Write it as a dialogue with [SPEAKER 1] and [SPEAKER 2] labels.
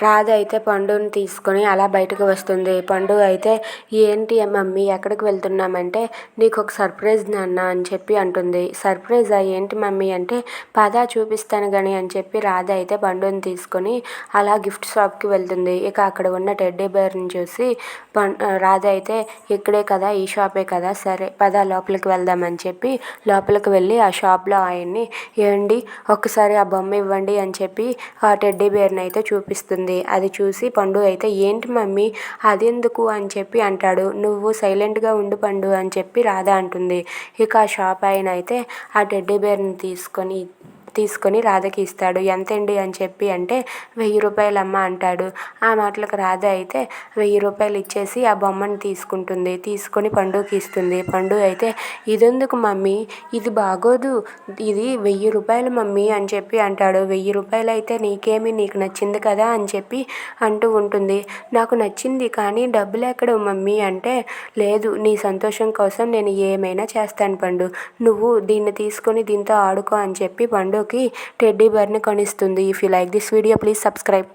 [SPEAKER 1] రాధ అయితే పండుని తీసుకొని అలా బయటకు వస్తుంది. పండు అయితే ఏంటి మమ్మీ ఎక్కడికి వెళ్తున్నామంటే నీకు ఒక సర్ప్రైజ్ నాన్న అని చెప్పి అంటుంది. సర్ప్రైజా ఏంటి మమ్మీ అంటే పద చూపిస్తాను కానీ అని చెప్పి రాధ అయితే పండుని తీసుకొని అలా గిఫ్ట్ షాప్కి వెళ్తుంది. ఇక అక్కడ ఉన్న టెడ్డీ బేర్ని చూసి రాధ అయితే ఇక్కడే కదా ఈ షాపే కదా సరే పద లోపలికి వెళ్దామని చెప్పి లోపలికి వెళ్ళి ఆ షాప్లో ఆయన్ని ఏమండి ఒక్కసారి ఆ బొమ్మ ఇవ్వండి అని చెప్పి ఆ టెడ్డీ బేర్ని అయితే చూపిస్తుంది. అది చూసి పండు అయితే ఏంటి మమ్మీ అదెందుకు అని చెప్పి అంటాడు. నువ్వు సైలెంట్గా ఉండు పండు అని చెప్పి రాధ అంటుంది. ఇక ఆ షాప్ ఆయన అయితే ఆ టెడ్డీ బేర్ని తీసుకొని రాధకి ఇస్తాడు. ఎంతండి అని చెప్పి అంటే 1000 రూపాయలమ్మ అంటాడు. ఆ మాటలకు రాధ అయితే 1000 రూపాయలు ఇచ్చేసి ఆ బొమ్మను తీసుకొని పండుకి ఇస్తుంది. పండు అయితే ఇదెందుకు మమ్మీ ఇది బాగోదు ఇది 1000 రూపాయలు మమ్మీ అని చెప్పి అంటాడు. 1000 రూపాయలు అయితే నీకు నచ్చింది కదా అని చెప్పి అంటూ ఉంటుంది. నాకు నచ్చింది కానీ డబ్బులు ఎక్కడ మమ్మీ అంటే లేదు నీ సంతోషం కోసం నేను ఏమైనా చేస్తాను పండు నువ్వు దీన్ని తీసుకొని దీంతో ఆడుకో అని చెప్పి పండుకి టెడ్డీ బేర్ని కొనిస్తుంది. If you like this video please subscribe.